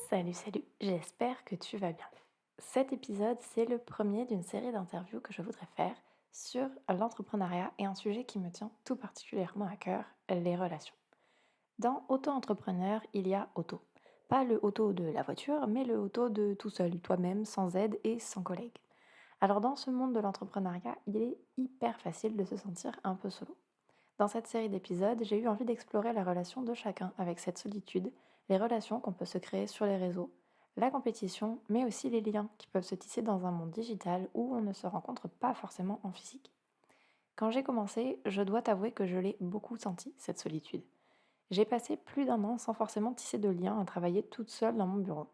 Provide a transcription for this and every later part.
Salut, salut, j'espère que tu vas bien. Cet épisode, c'est le premier d'une série d'interviews que je voudrais faire sur l'entrepreneuriat et un sujet qui me tient tout particulièrement à cœur, les relations. Dans auto-entrepreneur, il y a auto. Pas le auto de la voiture, mais le auto de tout seul, toi-même, sans aide et sans collègue. Alors dans ce monde de l'entrepreneuriat, il est hyper facile de se sentir un peu solo. Dans cette série d'épisodes, j'ai eu envie d'explorer la relation de chacun avec cette solitude, les relations qu'on peut se créer sur les réseaux, la compétition, mais aussi les liens qui peuvent se tisser dans un monde digital où on ne se rencontre pas forcément en physique. Quand j'ai commencé, je dois t'avouer que je l'ai beaucoup senti, cette solitude. J'ai passé plus d'un an sans forcément tisser de liens à travailler toute seule dans mon bureau.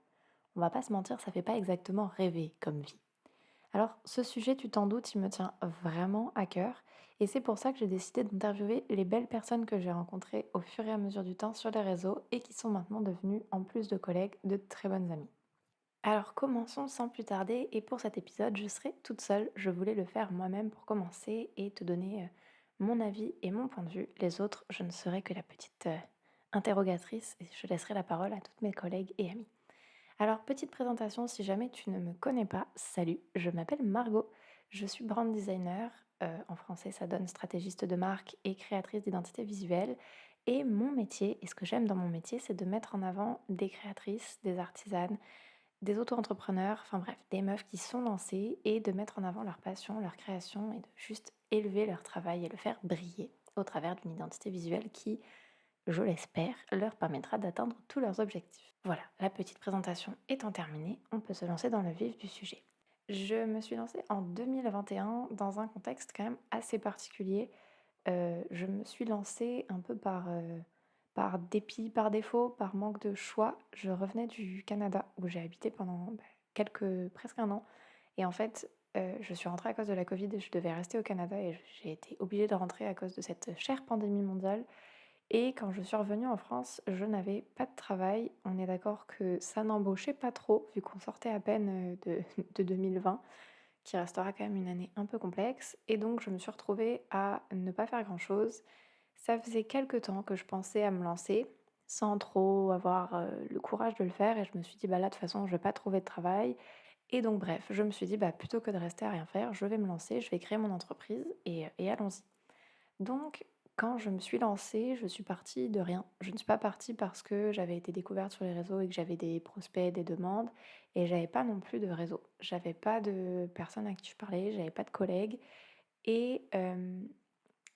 On va pas se mentir, ça fait pas exactement rêver comme vie. Alors, ce sujet, tu t'en doutes, il me tient vraiment à cœur. Et c'est pour ça que j'ai décidé d'interviewer les belles personnes que j'ai rencontrées au fur et à mesure du temps sur les réseaux et qui sont maintenant devenues, en plus de collègues, de très bonnes amies. Alors, commençons sans plus tarder. Et pour cet épisode, je serai toute seule. Je voulais le faire moi-même pour commencer et te donner mon avis et mon point de vue. Les autres, je ne serai que la petite interrogatrice et je laisserai la parole à toutes mes collègues et amies. Alors, petite présentation, si jamais tu ne me connais pas, salut, je m'appelle Margot, je suis brand designer, en français ça donne stratégiste de marque et créatrice d'identité visuelle. Et mon métier, et ce que j'aime dans mon métier, c'est de mettre en avant des créatrices, des artisanes, des auto-entrepreneurs, enfin bref, des meufs qui sont lancées et de mettre en avant leur passion, leur création et de juste élever leur travail et le faire briller au travers d'une identité visuelle qui, je l'espère, leur permettra d'atteindre tous leurs objectifs. Voilà, la petite présentation étant terminée, on peut se lancer dans le vif du sujet. Je me suis lancée en 2021 dans un contexte quand même assez particulier. Je me suis lancée un peu par dépit, par défaut, par manque de choix. Je revenais du Canada où j'ai habité pendant presque un an. Et en fait, je suis rentrée à cause de la Covid et je devais rester au Canada et j'ai été obligée de rentrer à cause de cette chère pandémie mondiale. Et quand je suis revenue en France, je n'avais pas de travail. On est d'accord que ça n'embauchait pas trop, vu qu'on sortait à peine de 2020, qui restera quand même une année un peu complexe. Et donc, je me suis retrouvée à ne pas faire grand-chose. Ça faisait quelques temps que je pensais à me lancer, sans trop avoir le courage de le faire. Et je me suis dit, bah là, de toute façon, je vais pas trouver de travail. Et donc, bref, je me suis dit, bah plutôt que de rester à rien faire, je vais me lancer, je vais créer mon entreprise et allons-y. Donc, quand je me suis lancée, je suis partie de rien. Je ne suis pas partie parce que j'avais été découverte sur les réseaux et que j'avais des prospects, des demandes, et j'avais pas non plus de réseau. J'avais pas de personnes à qui je parlais, j'avais pas de collègues, et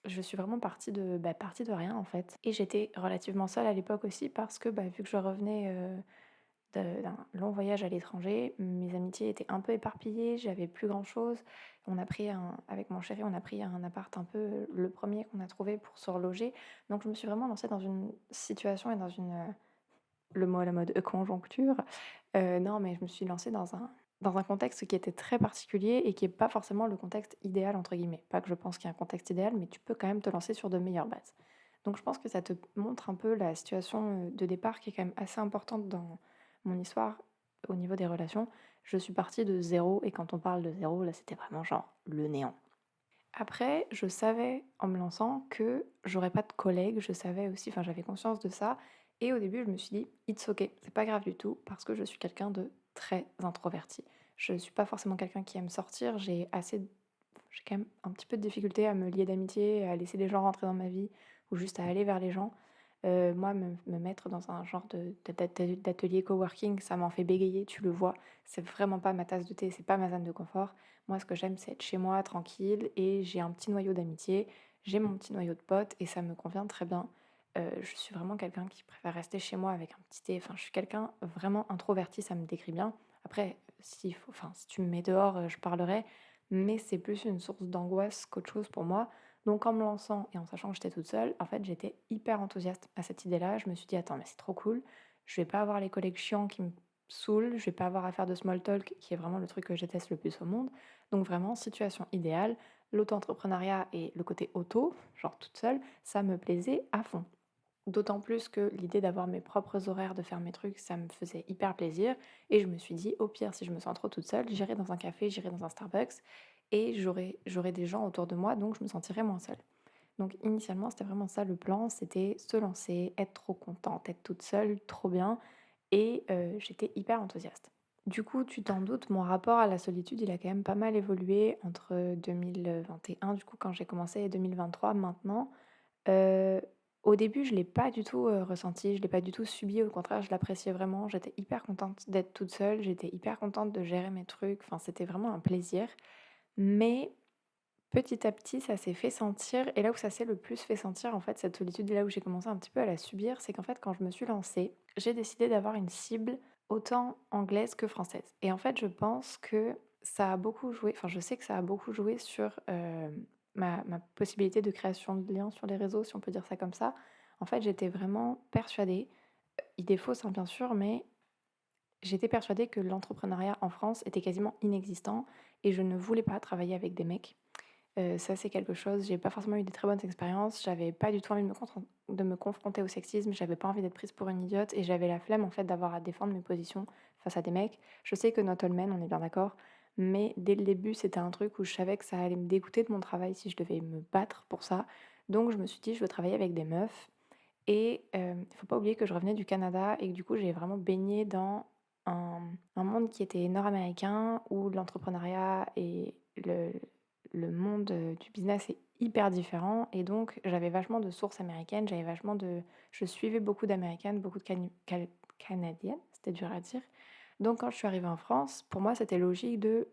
je suis vraiment partie de rien en fait. Et j'étais relativement seule à l'époque aussi parce que vu que je revenais d'un long voyage à l'étranger. Mes amitiés étaient un peu éparpillées, j'avais plus grand-chose. Avec mon chéri, on a pris un appart un peu le premier qu'on a trouvé pour se reloger. Donc je me suis vraiment lancée dans une situation et dans le mot à la mode, conjoncture. Non, mais je me suis lancée dans un contexte qui était très particulier et qui est pas forcément le contexte «idéal» entre guillemets. Pas que je pense qu'il y a un contexte idéal, mais tu peux quand même te lancer sur de meilleures bases. Donc je pense que ça te montre un peu la situation, de départ qui est quand même assez importante dans mon histoire au niveau des relations. Je suis partie de zéro et quand on parle de zéro, là, c'était vraiment genre le néant. Après, je savais en me lançant que j'aurais pas de collègues, je savais aussi, enfin j'avais conscience de ça. Et au début, je me suis dit, it's ok, c'est pas grave du tout, parce que je suis quelqu'un de très introverti. Je suis pas forcément quelqu'un qui aime sortir, j'ai quand même un petit peu de difficulté à me lier d'amitié, à laisser les gens rentrer dans ma vie, ou juste à aller vers les gens. Moi, me mettre dans un genre d'atelier coworking, ça m'en fait bégayer, tu le vois. C'est vraiment pas ma tasse de thé, c'est pas ma zone de confort. Moi, ce que j'aime, c'est être chez moi, tranquille, et j'ai un petit noyau d'amitié, j'ai mon petit noyau de potes, et ça me convient très bien. Je suis vraiment quelqu'un qui préfère rester chez moi avec un petit thé. Enfin, je suis quelqu'un vraiment introverti, ça me décrit bien. Après, si tu me mets dehors, je parlerai, mais c'est plus une source d'angoisse qu'autre chose pour moi. Donc en me lançant et en sachant que j'étais toute seule, en fait, j'étais hyper enthousiaste à cette idée-là. Je me suis dit: «Attends, mais c'est trop cool, je vais pas avoir les collègues chiants qui me saoulent, je vais pas avoir à faire de small talk», qui est vraiment le truc que je déteste le plus au monde. Donc vraiment, situation idéale, l'auto-entrepreneuriat et le côté auto, genre toute seule, ça me plaisait à fond. D'autant plus que l'idée d'avoir mes propres horaires, de faire mes trucs, ça me faisait hyper plaisir. Et je me suis dit, au pire, si je me sens trop toute seule, j'irai dans un café, j'irai dans un Starbucks et j'aurai des gens autour de moi, donc je me sentirai moins seule. Donc initialement, c'était vraiment ça le plan, c'était se lancer, être trop contente, être toute seule, trop bien. et j'étais hyper enthousiaste. Du coup, tu t'en doutes, mon rapport à la solitude, il a quand même pas mal évolué entre 2021, du coup, quand j'ai commencé, et 2023 maintenant. Heu, Au début, je l'ai pas du tout, ressenti, je l'ai pas du tout subi, au contraire, je l'appréciais vraiment. J'étais hyper contente d'être toute seule, j'étais hyper contente de gérer mes trucs, enfin, c'était vraiment un plaisir. Mais petit à petit, ça s'est fait sentir et là où ça s'est le plus fait sentir, en fait, cette solitude et là où j'ai commencé un petit peu à la subir, c'est qu'en fait, quand je me suis lancée, j'ai décidé d'avoir une cible autant anglaise que française et en fait, je pense que ça a beaucoup joué enfin, je sais que ça a beaucoup joué sur, ma possibilité de création de liens sur les réseaux, si on peut dire ça comme ça. En fait, j'étais vraiment persuadée, idée fausse, hein, bien sûr, mais j'étais persuadée que l'entrepreneuriat en France était quasiment inexistant et je ne voulais pas travailler avec des mecs. Ça, c'est quelque chose j'ai pas forcément eu des très bonnes expériences. J'avais pas du tout envie de me confronter au sexisme. J'avais pas envie d'être prise pour une idiote et j'avais la flemme, en fait, d'avoir à défendre mes positions face à des mecs. Je sais que not all men, on est bien d'accord, mais dès le début, c'était un truc où je savais que ça allait me dégoûter de mon travail si je devais me battre pour ça. Donc je me suis dit: «Je veux travailler avec des meufs» et il faut pas oublier que je revenais du Canada et que du coup, j'ai vraiment baigné dans un monde qui était nord-américain où l'entrepreneuriat et le monde, du business est hyper différent et donc j'avais vachement de sources américaines, je suivais beaucoup d'américaines, beaucoup de canadiennes, c'était dur à dire. Donc quand je suis arrivée en France, pour moi, c'était logique de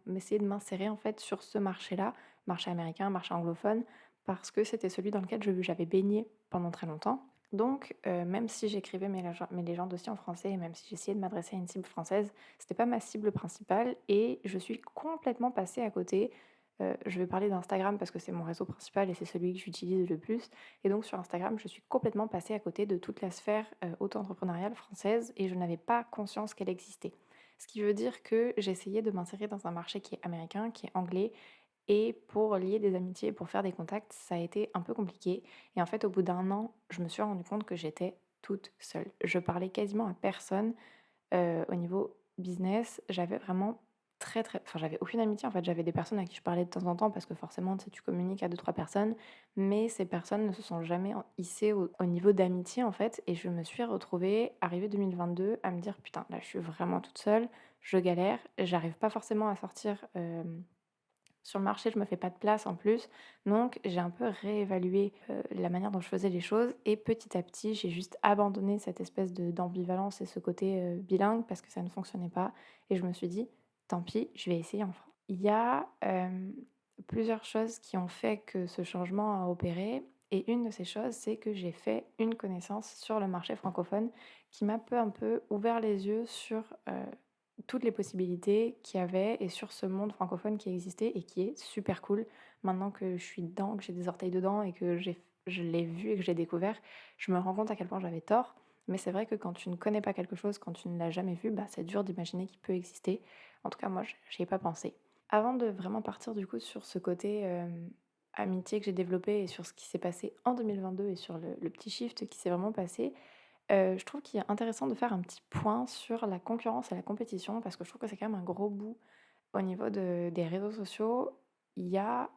m'essayer de m'insérer en fait sur ce marché-là, marché américain, marché anglophone, parce que c'était celui dans lequel j'avais baigné pendant très longtemps. Donc, même si j'écrivais mes légendes aussi en français et même si j'essayais de m'adresser à une cible française, c'était pas ma cible principale et je suis complètement passée à côté. Je vais parler d'Instagram parce que c'est mon réseau principal et c'est celui que j'utilise le plus et donc sur Instagram, je suis complètement passée à côté de toute la sphère, auto-entrepreneuriale française et je n'avais pas conscience qu'elle existait. Ce qui veut dire que j'essayais de m'insérer dans un marché qui est américain, qui est anglais et pour lier des amitiés, pour faire des contacts, ça a été un peu compliqué. Et en fait, au bout d'un an, je me suis rendu compte que j'étais toute seule. Je parlais quasiment à personne au niveau business. J'avais vraiment enfin, j'avais aucune amitié. En fait, j'avais des personnes à qui je parlais de temps en temps parce que forcément, tu sais, tu communiques à deux, trois personnes. Mais ces personnes ne se sont jamais hissées au niveau d'amitié, en fait. Et je me suis retrouvée, arrivée 2022, à me dire, putain, là, je suis vraiment toute seule. Je galère. J'arrive pas forcément à sortir. Sur le marché, je me fais pas de place en plus, donc j'ai un peu réévalué, la manière dont je faisais les choses et petit à petit, j'ai juste abandonné cette espèce d'ambivalence et ce côté, bilingue parce que ça ne fonctionnait pas et je me suis dit: «Tant pis, je vais essayer en français». Il y a, plusieurs choses qui ont fait que ce changement a opéré et une de ces choses, c'est que j'ai fait une connaissance sur le marché francophone qui m'a peu un peu ouvert les yeux sur, toutes les possibilités qu'il y avait et sur ce monde francophone qui existait et qui est super cool. Maintenant que je suis dedans, que j'ai des orteils dedans et que je l'ai vu et que j'ai découvert, je me rends compte à quel point j'avais tort. Mais c'est vrai que quand tu ne connais pas quelque chose, quand tu ne l'as jamais vu, bah, c'est dur d'imaginer qu'il peut exister. En tout cas, moi, j'y ai pas pensé. Avant de vraiment partir du coup sur ce côté amitié que j'ai développé et sur ce qui s'est passé en 2022 et sur le petit shift qui s'est vraiment passé, je trouve qu'il est intéressant de faire un petit point sur la concurrence et la compétition parce que je trouve que c'est quand même un gros bout au niveau des réseaux sociaux. Il y a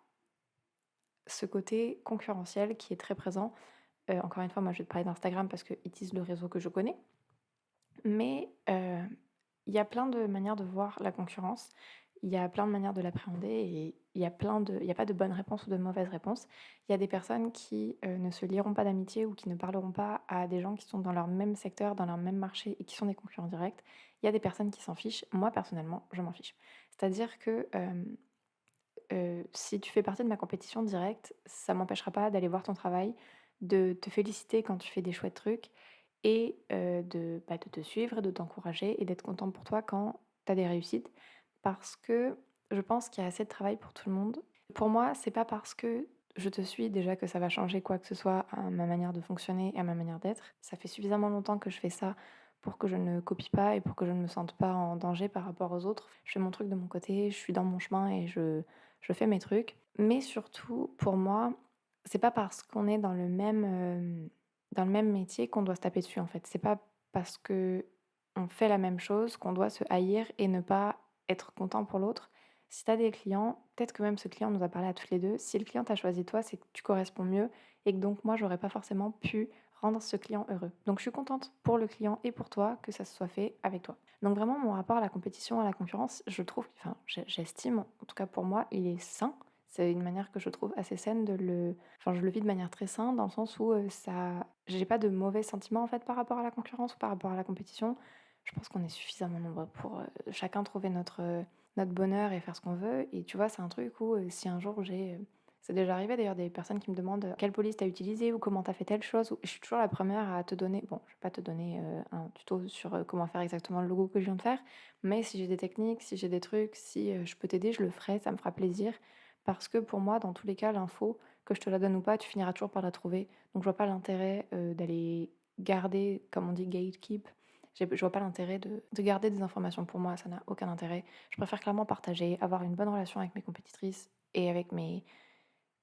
ce côté concurrentiel qui est très présent. Encore une fois, moi, je vais te parler d'Instagram parce que it is le réseau que je connais. Mais, il y a plein de manières de voir la concurrence. Il y a plein de manières de l'appréhender et il y a pas de bonne réponse ou de mauvaise réponse. Il y a des personnes qui, ne se lieront pas d'amitié ou qui ne parleront pas à des gens qui sont dans leur même secteur, dans leur même marché et qui sont des concurrents directs. Il y a des personnes qui s'en fichent. Moi, personnellement, je m'en fiche. C'est-à-dire que, si tu fais partie de ma compétition directe, ça m'empêchera pas d'aller voir ton travail, de te féliciter quand tu fais des chouettes trucs et de te suivre et de t'encourager et d'être contente pour toi quand tu as des réussites. Parce que je pense qu'il y a assez de travail pour tout le monde. Pour moi, c'est pas parce que je te suis déjà que ça va changer quoi que ce soit à ma manière de fonctionner et à ma manière d'être. Ça fait suffisamment longtemps que je fais ça pour que je ne copie pas et pour que je ne me sente pas en danger par rapport aux autres. Je fais mon truc de mon côté, je suis dans mon chemin et je fais mes trucs. Mais surtout, pour moi, c'est pas parce qu'on est dans le même métier qu'on doit se taper dessus, en fait. C'est pas parce que on fait la même chose qu'on doit se haïr et ne pas être content pour l'autre. Si tu as des clients, peut-être que même ce client nous a parlé à toutes les 2. Si le client t'a choisi toi, c'est que tu corresponds mieux et que donc moi, j'aurais pas forcément pu rendre ce client heureux. Donc je suis contente pour le client et pour toi que ça se soit fait avec toi. Donc vraiment mon rapport à la compétition, à la concurrence, je trouve, enfin j'estime, en tout cas pour moi, il est sain. C'est une manière que je trouve assez saine de le enfin je le vis de manière très saine dans le sens où, ça j'ai pas de mauvais sentiments en fait par rapport à la concurrence ou par rapport à la compétition. Je pense qu'on est suffisamment nombreux pour, chacun trouver notre bonheur et faire ce qu'on veut et tu vois, c'est un truc où, si un jour c'est déjà arrivé d'ailleurs des personnes qui me demandent, «Quelle police tu as utilisée?» ou «Comment tu as fait telle chose?» ou je suis toujours la première à te donner bon, je vais pas te donner, un tuto sur, comment faire exactement le logo que je viens de faire, mais si j'ai des techniques, si j'ai des trucs, si, je peux t'aider, je le ferai, ça me fera plaisir. Parce que pour moi, dans tous les cas, l'info, que je te la donne ou pas, tu finiras toujours par la trouver. Donc je vois pas l'intérêt, d'aller garder, comme on dit, gatekeep. Je vois pas l'intérêt de garder des informations pour moi, ça n'a aucun intérêt. Je préfère clairement partager, avoir une bonne relation avec mes compétitrices et avec mes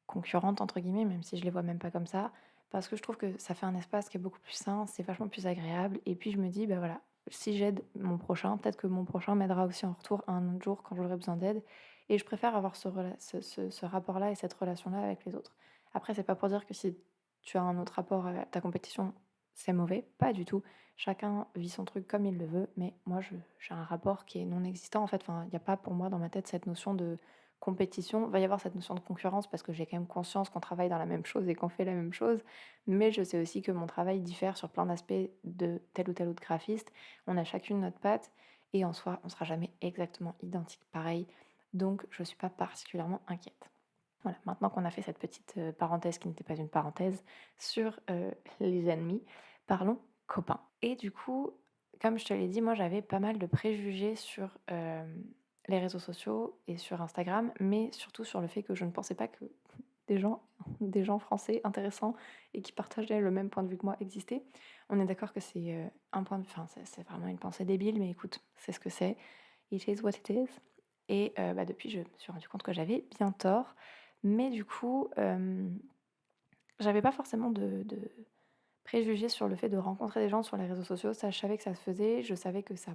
«concurrentes» entre guillemets, même si je les vois même pas comme ça, parce que je trouve que ça fait un espace qui est beaucoup plus sain, c'est vachement plus agréable et puis je me dis: «Bah, voilà, si j'aide mon prochain, peut-être que mon prochain m'aidera aussi en retour un autre jour quand j'aurai besoin d'aide» et je préfère avoir ce rapport-là et cette relation-là avec les autres. Après, c'est pas pour dire que si tu as un autre rapport à ta compétition, c'est mauvais, pas du tout. Chacun vit son truc comme il le veut, mais moi j'ai un rapport qui est non existant en fait. Enfin, il y a pas pour moi dans ma tête cette notion de compétition. Il va y avoir cette notion de concurrence parce que j'ai quand même conscience qu'on travaille dans la même chose et qu'on fait la même chose, mais je sais aussi que mon travail diffère sur plein d'aspects de tel ou tel autre graphiste. On a chacune notre patte et en soi, on sera jamais exactement identique pareil. Donc je suis pas particulièrement inquiète. Voilà, maintenant qu'on a fait cette petite, parenthèse qui n'était pas une parenthèse sur, les ennemis, parlons copains. Et du coup, comme je te l'ai dit, moi j'avais pas mal de préjugés sur, les réseaux sociaux et sur Instagram, mais surtout sur le fait que je ne pensais pas que des gens des gens français intéressants et qui partageaient le même point de vue que moi existaient. On est d'accord que c'est, un point de enfin c'est vraiment une pensée débile, mais écoute, c'est ce que c'est. It is what it is et bah, depuis je me suis rendu compte que j'avais bien tort. Mais du coup, j'avais pas forcément de préjugés sur le fait de rencontrer des gens sur les réseaux sociaux. Ça, je savais que ça se faisait, je savais que ça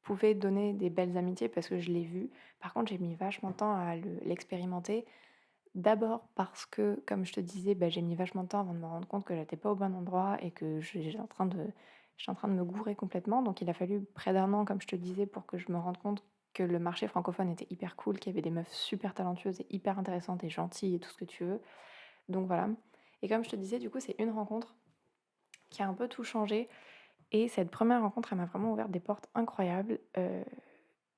pouvait donner des belles amitiés parce que je l'ai vu. Par contre, j'ai mis vachement de temps à l'expérimenter. D'abord parce que, comme je te disais, bah, j'ai mis vachement de temps avant de me rendre compte que j'étais pas au bon endroit et que j'étais en train de me gourer complètement. Donc il a fallu près d'un an, comme je te disais, pour que je me rende compte que le marché francophone était hyper cool, qu'il y avait des meufs super talentueuses et hyper intéressantes et gentilles et tout ce que tu veux. Donc voilà. Et comme je te disais, du coup, c'est une rencontre qui a un peu tout changé. Et cette première rencontre, elle m'a vraiment ouvert des portes incroyables.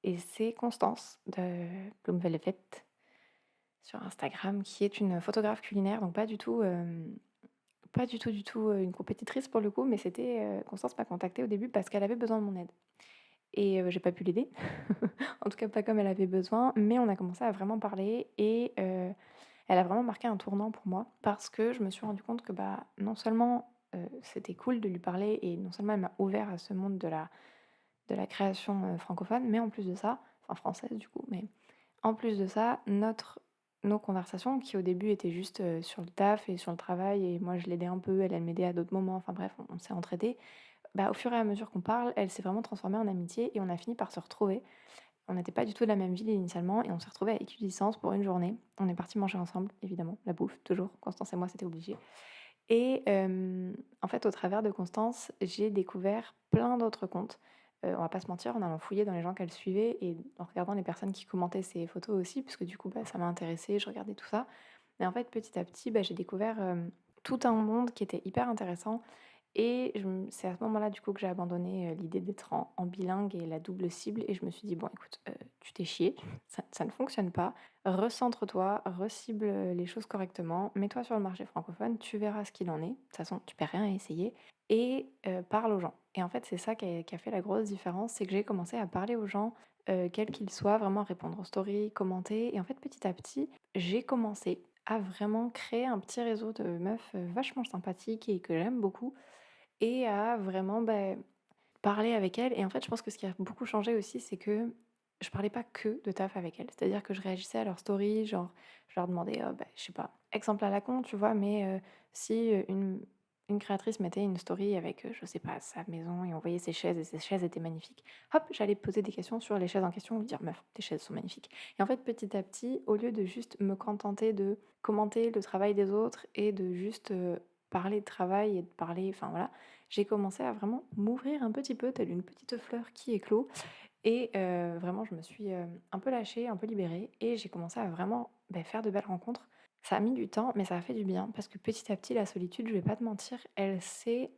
Et c'est Constance de Bloom Velvet sur Instagram, qui est une photographe culinaire, donc pas du tout, du tout, une compétitrice pour le coup, mais c'était, Constance m'a contactée au début parce qu'elle avait besoin de mon aide et j'ai pas pu l'aider. En tout cas pas comme elle avait besoin, mais on a commencé à vraiment parler et elle a vraiment marqué un tournant pour moi parce que je me suis rendu compte que, bah, non seulement, c'était cool de lui parler et non seulement elle m'a ouvert à ce monde de la création, francophone, mais en plus de ça enfin française du coup, mais en plus de ça, nos conversations qui au début étaient juste, sur le taf et sur le travail et moi je l'aidais un peu, elle m'aidait à d'autres moments, enfin bref, on s'est entraidés. Bah, au fur et à mesure qu'on parle, elle s'est vraiment transformée en amitié et on a fini par se retrouver. On n'était pas du tout de la même ville initialement et on s'est retrouvés à équidistance pour une journée. On est partis manger ensemble, évidemment, la bouffe, toujours. Constance et moi, c'était obligé. Et en fait, au travers de Constance, j'ai découvert plein d'autres comptes. On va pas se mentir, en allant fouiller dans les gens qu'elle suivait et en regardant les personnes qui commentaient ses photos aussi, puisque du coup, bah, ça m'a intéressée, je regardais tout ça. Mais en fait, petit à petit, bah, j'ai découvert, tout un monde qui était hyper intéressant et c'est à ce moment-là, du coup, que j'ai abandonné, l'idée d'être en bilingue et la double cible et je me suis dit: «Bon écoute, tu t'es chié, ça ne fonctionne pas. Recentre-toi, recible, les choses correctement, mets-toi sur le marché francophone, tu verras ce qu'il en est. De toute façon, tu perds rien à essayer et parle aux gens» et en fait, c'est ça qui a fait la grosse différence, c'est que j'ai commencé à parler aux gens, quels qu'ils soient, vraiment répondre aux stories, commenter et en fait, petit à petit, j'ai commencé à vraiment créer un petit réseau de meufs, vachement sympathiques et que j'aime beaucoup et à vraiment, parler avec elles et en fait, je pense que ce qui a beaucoup changé aussi, c'est que je parlais pas que de taf avec elles. C'est-à-dire que je réagissais à leurs stories, genre, je leur demandais, je sais pas, exemple à la con, tu vois? Mais, si, une créatrice mettait une story avec, je sais pas, sa maison et on voyait ses chaises et ses chaises étaient magnifiques, hop, j'allais poser des questions sur les chaises en question, lui dire: «Meuf, tes chaises sont magnifiques» et en fait, petit à petit, au lieu de juste me contenter de commenter le travail des autres et de juste, parler de travail et de parler, enfin voilà, j'ai commencé à vraiment m'ouvrir un petit peu, telle une petite fleur qui éclot. Et vraiment, je me suis, un peu lâchée, un peu libérée et j'ai commencé à vraiment, faire de belles rencontres. Ça a mis du temps, mais ça a fait du bien parce que petit à petit, la solitude, je vais pas te mentir, elle s'est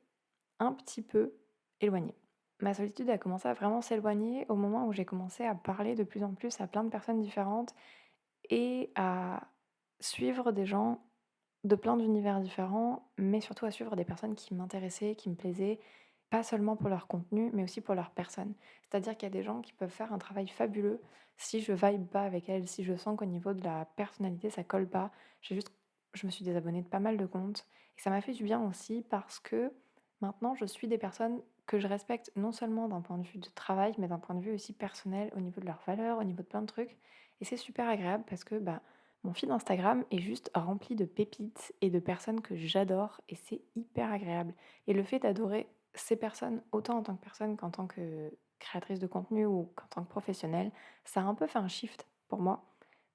un petit peu éloignée. Ma solitude a commencé à vraiment s'éloigner au moment où j'ai commencé à parler de plus en plus à plein de personnes différentes et à suivre des gens de plein d'univers différents, mais surtout à suivre des personnes qui m'intéressaient, qui me plaisaient, pas seulement pour leur contenu, mais aussi pour leur personne. C'est-à-dire qu'il y a des gens qui peuvent faire un travail fabuleux si je vibe pas avec elles, si je sens qu'au niveau de la personnalité, ça colle pas. Je me suis désabonnée de pas mal de comptes et ça m'a fait du bien aussi parce que maintenant je suis des personnes que je respecte non seulement d'un point de vue de travail, mais d'un point de vue aussi personnel, au niveau de leurs valeurs, au niveau de plein de trucs. Et c'est super agréable parce que mon feed Instagram est juste rempli de pépites et de personnes que j'adore et c'est hyper agréable. Et le fait d'adorer ces personnes, autant en tant que personne qu'en tant que créatrice de contenu ou qu'en tant que professionnelle, ça a un peu fait un shift pour moi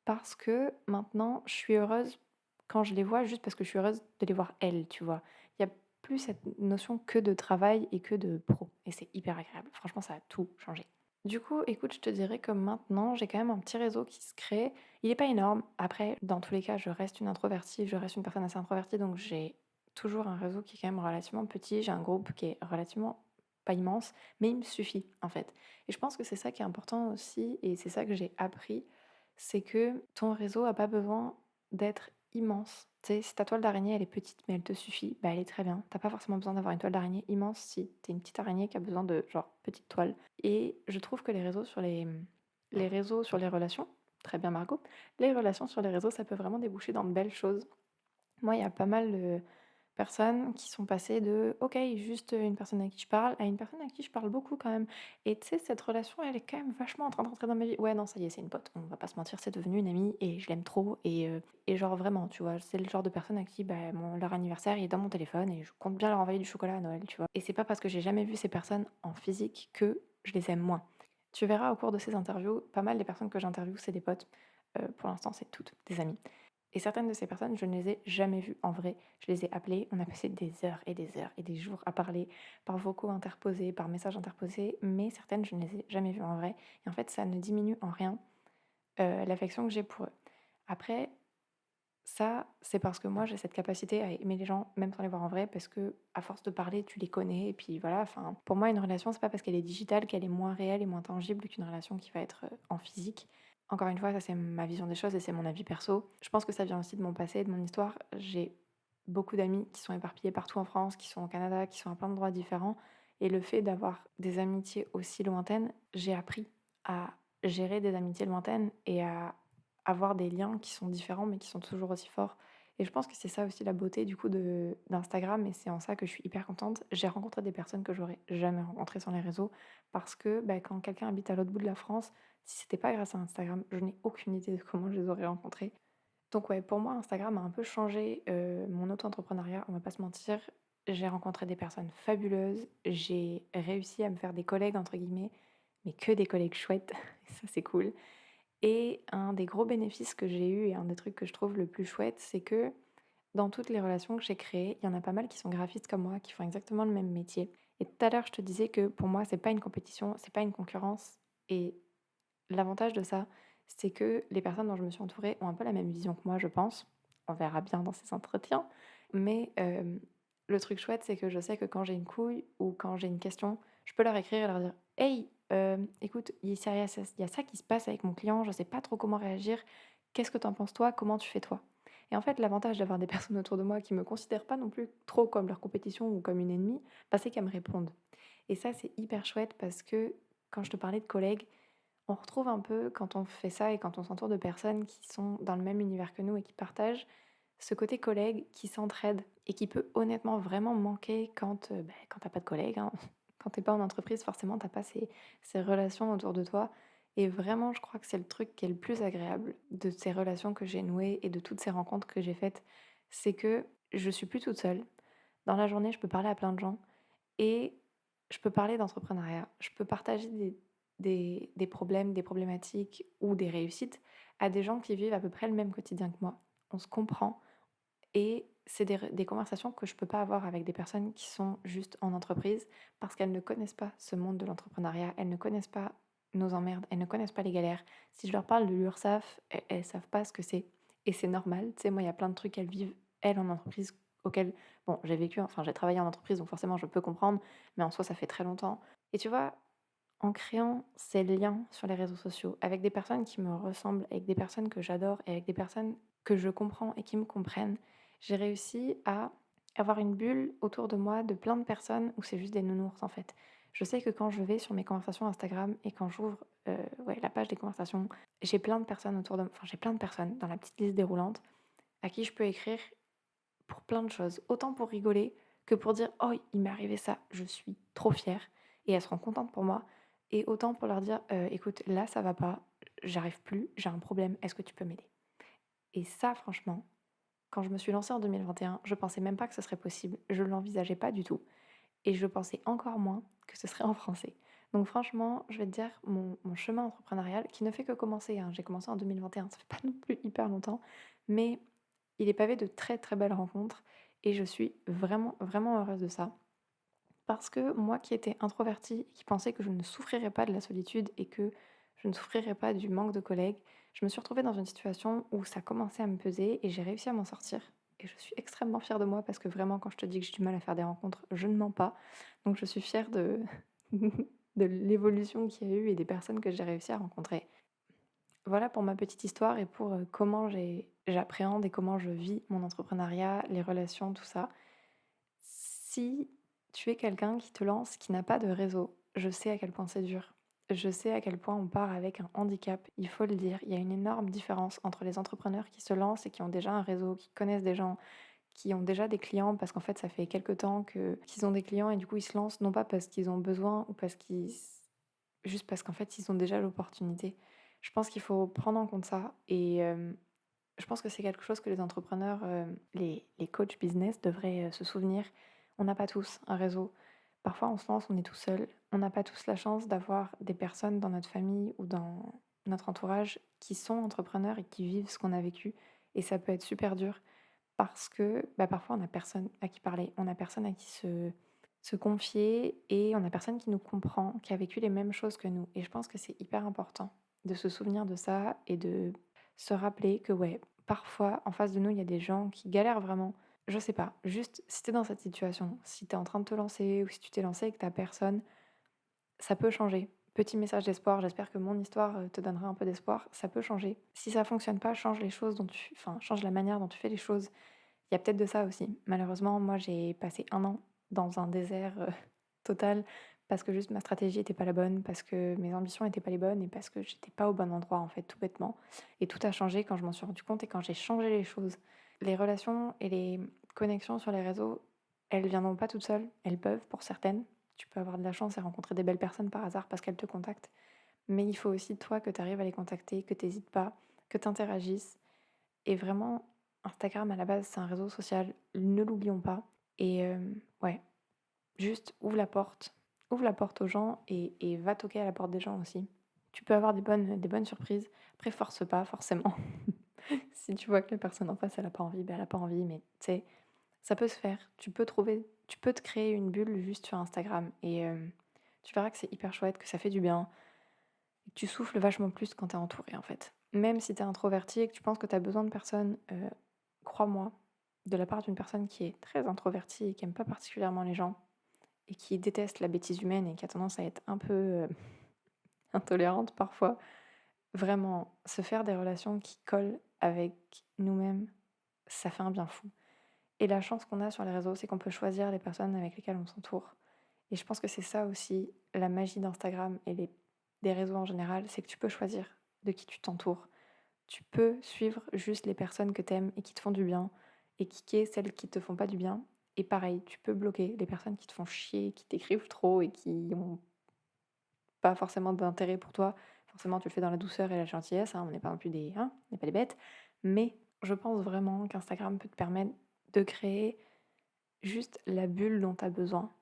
parce que maintenant je suis heureuse quand je les vois juste parce que je suis heureuse de les voir elles, tu vois. Il y a plus cette notion que de travail et que de pro et c'est hyper agréable. Franchement, ça a tout changé. Du coup, écoute, je te dirais que maintenant, j'ai quand même un petit réseau qui se crée. Il est pas énorme. Après, dans tous les cas, je reste une introvertie, je reste une personne assez introvertie, donc j'ai toujours un réseau qui est quand même relativement petit. J'ai un groupe qui est relativement pas immense, mais il me suffit en fait. Et je pense que c'est ça qui est important aussi, et c'est ça que j'ai appris, c'est que ton réseau a pas besoin d'être immense. Tu sais, si ta toile d'araignée elle est petite mais elle te suffit, bah elle est très bien. T'as pas forcément besoin d'avoir une toile d'araignée immense si t'es une petite araignée qui a besoin de genre petite toile. Et je trouve que les réseaux sur les relations, très bien Margot, les relations sur les réseaux, ça peut vraiment déboucher dans de belles choses. Moi, il y a pas mal de personnes qui sont passées de OK, juste une personne à qui je parle, à une personne à qui je parle beaucoup quand même. Et tu sais, cette relation, elle est quand même vachement en train de rentrer dans ma vie. Ouais, non, ça y est, c'est une pote. On va pas se mentir, c'est devenu une amie et je l'aime trop. Et genre vraiment, tu vois, c'est le genre de personne à qui leur anniversaire il est dans mon téléphone et je compte bien leur envoyer du chocolat à Noël, tu vois. Et c'est pas parce que j'ai jamais vu ces personnes en physique que je les aime moins. Tu verras au cours de ces interviews, pas mal des personnes que j'interviewe, c'est des potes. Pour l'instant, c'est toutes des amies. Et certaines de ces personnes, je ne les ai jamais vues en vrai. Je les ai appelées, on a passé des heures et des heures et des jours à parler par vocaux interposés, par messages interposés, mais certaines, je ne les ai jamais vues en vrai. Et en fait, ça ne diminue en rien l'affection que j'ai pour eux. Après, ça, c'est parce que moi, j'ai cette capacité à aimer les gens, même sans les voir en vrai, parce que à force de parler, tu les connais. Et puis voilà, enfin, pour moi, une relation, c'est pas parce qu'elle est digitale qu'elle est moins réelle et moins tangible qu'une relation qui va être en physique. Encore une fois, ça c'est ma vision des choses et c'est mon avis perso. Je pense que ça vient aussi de mon passé, de mon histoire. J'ai beaucoup d'amis qui sont éparpillés partout en France, qui sont au Canada, qui sont à plein d'endroits différents. Et le fait d'avoir des amitiés aussi lointaines, j'ai appris à gérer des amitiés lointaines et à avoir des liens qui sont différents mais qui sont toujours aussi forts. Et je pense que c'est ça aussi la beauté du coup d'Instagram et c'est en ça que je suis hyper contente. J'ai rencontré des personnes que j'aurais jamais rencontrées sur les réseaux parce que quand quelqu'un habite à l'autre bout de la France, si c'était pas grâce à Instagram, je n'ai aucune idée de comment je les aurais rencontrés. Donc ouais, pour moi, Instagram a un peu changé mon auto-entrepreneuriat, on va pas se mentir. J'ai rencontré des personnes fabuleuses, j'ai réussi à me faire des collègues entre guillemets, mais que des collègues chouettes, ça c'est cool. Et un des gros bénéfices que j'ai eu et un des trucs que je trouve le plus chouette, c'est que dans toutes les relations que j'ai créées, il y en a pas mal qui sont graphistes comme moi, qui font exactement le même métier. Et tout à l'heure, je te disais que pour moi, c'est pas une compétition, c'est pas une concurrence. Et l'avantage de ça, c'est que les personnes dont je me suis entourée ont un peu la même vision que moi, je pense. On verra bien dans ces entretiens. Mais le truc chouette, c'est que je sais que quand j'ai une couille ou quand j'ai une question, je peux leur écrire et leur dire: Hey, écoute, il y a ça qui se passe avec mon client, je sais pas trop comment réagir. Qu'est-ce que t'en penses toi? Comment tu fais toi? Et en fait, l'avantage d'avoir des personnes autour de moi qui me considèrent pas non plus trop comme leur compétition ou comme une ennemie, c'est qu'elles me répondent. Et ça, c'est hyper chouette parce que quand je te parlais de collègues, on retrouve un peu quand on fait ça et quand on s'entoure de personnes qui sont dans le même univers que nous et qui partagent ce côté collègue qui s'entraide et qui peut honnêtement vraiment manquer quand t'as pas de collègues, hein. Quand t'es pas en entreprise, forcément, t'as pas ces relations autour de toi. Et vraiment, je crois que c'est le truc qui est le plus agréable de ces relations que j'ai nouées et de toutes ces rencontres que j'ai faites, c'est que je suis plus toute seule. Dans la journée, je peux parler à plein de gens et je peux parler d'entrepreneuriat. Je peux partager des problèmes, des problématiques ou des réussites à des gens qui vivent à peu près le même quotidien que moi. On se comprend et c'est des conversations que je peux pas avoir avec des personnes qui sont juste en entreprise parce qu'elles ne connaissent pas ce monde de l'entrepreneuriat, elles ne connaissent pas nos emmerdes, elles ne connaissent pas les galères. Si je leur parle de l'URSSAF, elles savent pas ce que c'est et c'est normal. Tu sais, moi, il y a plein de trucs qu'elles vivent, elles, en entreprise auxquels bon, j'ai vécu, enfin, j'ai travaillé en entreprise, donc forcément, je peux comprendre, mais en soi, ça fait très longtemps et tu vois, en créant ces liens sur les réseaux sociaux avec des personnes qui me ressemblent, avec des personnes que j'adore et avec des personnes que je comprends et qui me comprennent, j'ai réussi à avoir une bulle autour de moi de plein de personnes où c'est juste des nounours en fait. Je sais que quand je vais sur mes conversations Instagram et quand j'ouvre ouais, la page des conversations, j'ai plein de personnes autour de moi, enfin j'ai plein de personnes dans la petite liste déroulante à qui je peux écrire pour plein de choses, autant pour rigoler que pour dire: «Oh, il m'est arrivé ça, je suis trop fière» et elles seront contentes pour moi et autant pour leur dire: écoute, là, ça va pas, j'arrive plus, j'ai un problème, est-ce que tu peux m'aider?» Et ça, franchement, quand je me suis lancée en 2021, je pensais même pas que ce serait possible, je l'envisageais pas du tout et je pensais encore moins que ce serait en français. Donc franchement, je vais te dire, mon chemin entrepreneurial qui ne fait que commencer, hein, j'ai commencé en 2021, ça fait pas non plus hyper longtemps, mais il est pavé de très, très belles rencontres et je suis vraiment, vraiment heureuse de ça. Parce que moi qui étais introvertie et qui pensais que je ne souffrirais pas de la solitude et que je ne souffrirais pas du manque de collègues, je me suis retrouvée dans une situation où ça commençait à me peser et j'ai réussi à m'en sortir. Et je suis extrêmement fière de moi parce que vraiment, quand je te dis que j'ai du mal à faire des rencontres, je ne mens pas. Donc je suis fière de, de l'évolution qu'il y a eu et des personnes que j'ai réussi à rencontrer. Voilà pour ma petite histoire et pour comment j'appréhende et comment je vis mon entrepreneuriat, les relations, tout ça. Si tu es quelqu'un qui te lance, qui n'a pas de réseau, je sais à quel point c'est dur. Je sais à quel point on part avec un handicap, il faut le dire. Il y a une énorme différence entre les entrepreneurs qui se lancent et qui ont déjà un réseau, qui connaissent des gens, qui ont déjà des clients, parce qu'en fait, ça fait quelque temps qu'ils ont des clients et du coup, ils se lancent, non pas parce qu'ils ont besoin ou parce juste parce qu'en fait, ils ont déjà l'opportunité. Je pense qu'il faut prendre en compte ça et je pense que c'est quelque chose que les entrepreneurs, les coachs business devraient, se souvenir. On n'a pas tous un réseau. Parfois, on se lance, on est tout seul. On n'a pas tous la chance d'avoir des personnes dans notre famille ou dans notre entourage qui sont entrepreneurs et qui vivent ce qu'on a vécu et ça peut être super dur parce que, bah, parfois, on n'a personne à qui parler. On n'a personne à qui se confier et on a personne qui nous comprend, qui a vécu les mêmes choses que nous et je pense que c'est hyper important de se souvenir de ça et de se rappeler que ouais, parfois en face de nous, il y a des gens qui galèrent vraiment. Je sais pas, juste si tu dans cette situation, si tu es en train de te lancer ou si tu t'es lancé et que tu personne, ça peut changer. Petit message d'espoir, j'espère que mon histoire, te donnera un peu d'espoir, ça peut changer. Si ça fonctionne pas, change les choses change la manière dont tu fais les choses. Il y a peut-être de ça aussi. Malheureusement, moi, j'ai passé 1 an dans un désert, total parce que juste ma stratégie était pas la bonne, parce que mes ambitions étaient pas les bonnes et parce que j'étais pas au bon endroit, en fait, tout bêtement et tout a changé quand je m'en suis rendu compte et quand j'ai changé les choses. Les relations et les connexions sur les réseaux, elles viendront pas toutes seules, elles peuvent pour certaines. Tu peux avoir de la chance et rencontrer des belles personnes par hasard parce qu'elles te contactent, mais il faut aussi toi que tu arrives à les contacter, que tu hésites pas, que tu interagisses et vraiment, Instagram, à la base, c'est un réseau social, ne l'oublions pas et ouais, juste ouvre la porte aux gens et va toquer à la porte des gens aussi. Tu peux avoir des bonnes surprises. Après, force pas forcément. Si tu vois que la personne en face, elle a pas envie, ben, elle a pas envie, mais tu sais, ça peut se faire. Tu peux te créer une bulle juste sur Instagram et tu verras que c'est hyper chouette, que ça fait du bien et que tu souffles vachement plus quand tu es entouré, en fait. Même si tu es introverti et que tu penses que tu as besoin de personnes, crois-moi, de la part d'une personne qui est très introvertie et qui aime pas particulièrement les gens et qui déteste la bêtise humaine et qui a tendance à être un peu, intolérante parfois, vraiment, se faire des relations qui collent avec nous-mêmes, ça fait un bien fou. Et la chance qu'on a sur les réseaux, c'est qu'on peut choisir les personnes avec lesquelles on s'entoure. Et je pense que c'est ça aussi la magie d'Instagram et des réseaux en général, c'est que tu peux choisir de qui tu t'entoures. Tu peux suivre juste les personnes que tu aimes et qui te font du bien et kicker celles qui te font pas du bien. Et pareil, tu peux bloquer les personnes qui te font chier, qui t'écrivent trop et qui ont pas forcément d'intérêt pour toi. Forcément, tu le fais dans la douceur et la gentillesse, hein, on n'est pas non plus des, hein, on n'est pas des bêtes. Mais je pense vraiment qu'Instagram peut te permettre de créer juste la bulle dont tu as besoin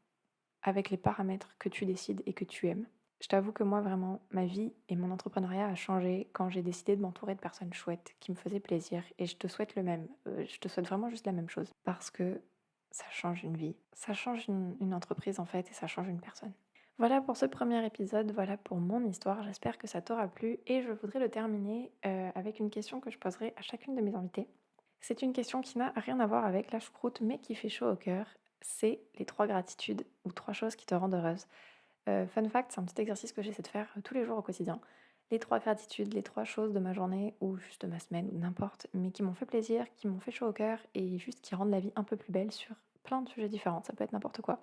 avec les paramètres que tu décides et que tu aimes. Je t'avoue que moi, vraiment, ma vie et mon entrepreneuriat a changé quand j'ai décidé de m'entourer de personnes chouettes qui me faisaient plaisir et je te souhaite le même. Je te souhaite vraiment juste la même chose parce que ça change une vie, ça change une entreprise en fait et ça change une personne. Voilà pour ce premier épisode, voilà pour mon histoire. J'espère que ça t'aura plu et je voudrais le terminer avec une question que je poserai à chacune de mes invités. C'est une question qui n'a rien à voir avec la choucroute mais qui fait chaud au cœur. C'est les 3 gratitudes ou 3 choses qui te rendent heureuse. Fun fact, c'est un petit exercice que j'essaie de faire, tous les jours au quotidien. Les 3 gratitudes, les 3 choses de ma journée ou juste de ma semaine ou n'importe, mais qui m'ont fait plaisir, qui m'ont fait chaud au cœur et juste qui rendent la vie un peu plus belle sur plein de sujets différents. Ça peut être n'importe quoi.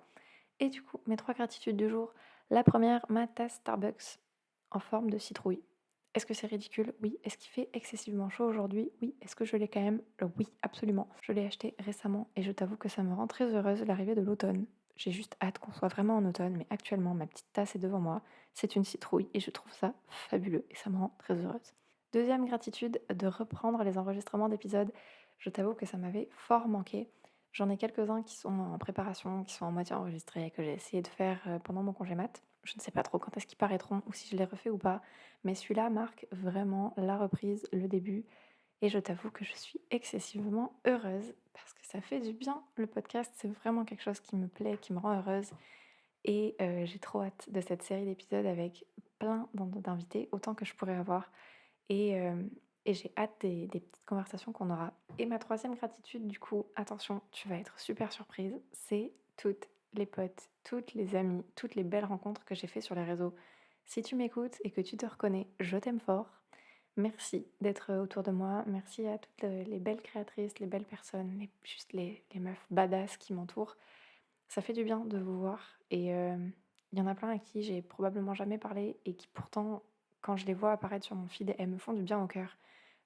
Et du coup, mes 3 gratitudes du jour. La première, ma tasse Starbucks en forme de citrouille. Est-ce que c'est ridicule? Oui. Est-ce qu'il fait excessivement chaud aujourd'hui? Oui. Est-ce que je l'ai quand même? Oui, absolument. Je l'ai acheté récemment et je t'avoue que ça me rend très heureuse l'arrivée de l'automne. J'ai juste hâte qu'on soit vraiment en automne, mais actuellement, ma petite tasse est devant moi. C'est une citrouille et je trouve ça fabuleux et ça me rend très heureuse. Deuxième gratitude, de reprendre les enregistrements d'épisodes. Je t'avoue que ça m'avait fort manqué. J'en ai quelques-uns qui sont en préparation, qui sont en moitié enregistrés, que j'ai essayé de faire pendant mon congé mat. Je ne sais pas trop quand est-ce qu'ils paraîtront ou si je les refais ou pas, mais celui-là marque vraiment la reprise, le début. Et je t'avoue que je suis excessivement heureuse parce que ça fait du bien. Le podcast, c'est vraiment quelque chose qui me plaît, qui me rend heureuse. Et j'ai trop hâte de cette série d'épisodes avec plein d'invités, autant que je pourrais avoir. Et, et j'ai hâte des petites conversations qu'on aura. Et ma troisième gratitude, du coup, attention, tu vas être super surprise, c'est toutes les potes, toutes les amies, toutes les belles rencontres que j'ai fait sur les réseaux. Si tu m'écoutes et que tu te reconnais, je t'aime fort. Merci d'être autour de moi. Merci à toutes les belles créatrices, les belles personnes, juste les meufs badass qui m'entourent. Ça fait du bien de vous voir. Et il y en a plein à qui j'ai probablement jamais parlé et qui pourtant, quand je les vois apparaître sur mon feed, elles me font du bien au cœur.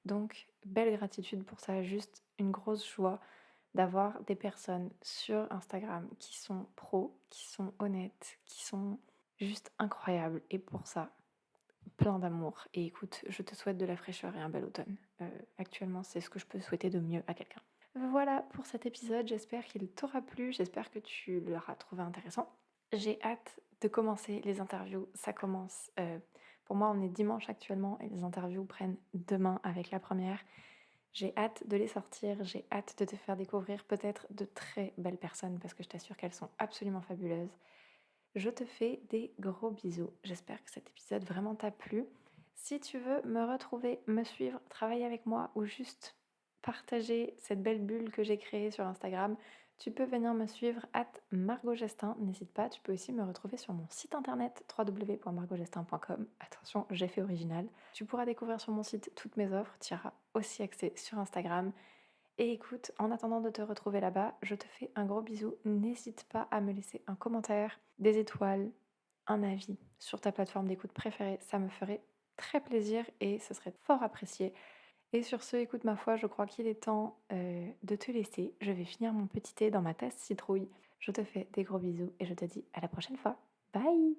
Donc, belle gratitude pour ça. Juste une grosse joie d'avoir des personnes sur Instagram qui sont pros, qui sont honnêtes, qui sont juste incroyables. Et pour ça, plein d'amour. Et écoute, je te souhaite de la fraîcheur et un bel automne. Actuellement, c'est ce que je peux souhaiter de mieux à quelqu'un. Voilà pour cet épisode, j'espère qu'il t'aura plu, j'espère que tu l'auras trouvé intéressant. J'ai hâte de commencer les interviews, ça commence. Pour moi, on est dimanche actuellement et les interviews prennent demain avec la première. J'ai hâte de les sortir, j'ai hâte de te faire découvrir peut-être de très belles personnes parce que je t'assure qu'elles sont absolument fabuleuses. Je te fais des gros bisous. J'espère que cet épisode vraiment t'a plu. Si tu veux me retrouver, me suivre, travailler avec moi ou juste partager cette belle bulle que j'ai créée sur Instagram, tu peux venir me suivre at Margot Gestin. N'hésite pas, tu peux aussi me retrouver sur mon site internet www.margotgestin.com. Attention, j'ai fait original. Tu pourras découvrir sur mon site toutes mes offres. Tu y auras aussi accès sur Instagram. Et écoute, en attendant de te retrouver là-bas, je te fais un gros bisou. N'hésite pas à me laisser un commentaire, des étoiles, un avis sur ta plateforme d'écoute préférée. Ça me ferait très plaisir et ce serait fort apprécié. Et sur ce, écoute ma foi, je crois qu'il est temps de te laisser. Je vais finir mon petit thé dans ma tasse citrouille. Je te fais des gros bisous et je te dis à la prochaine fois. Bye!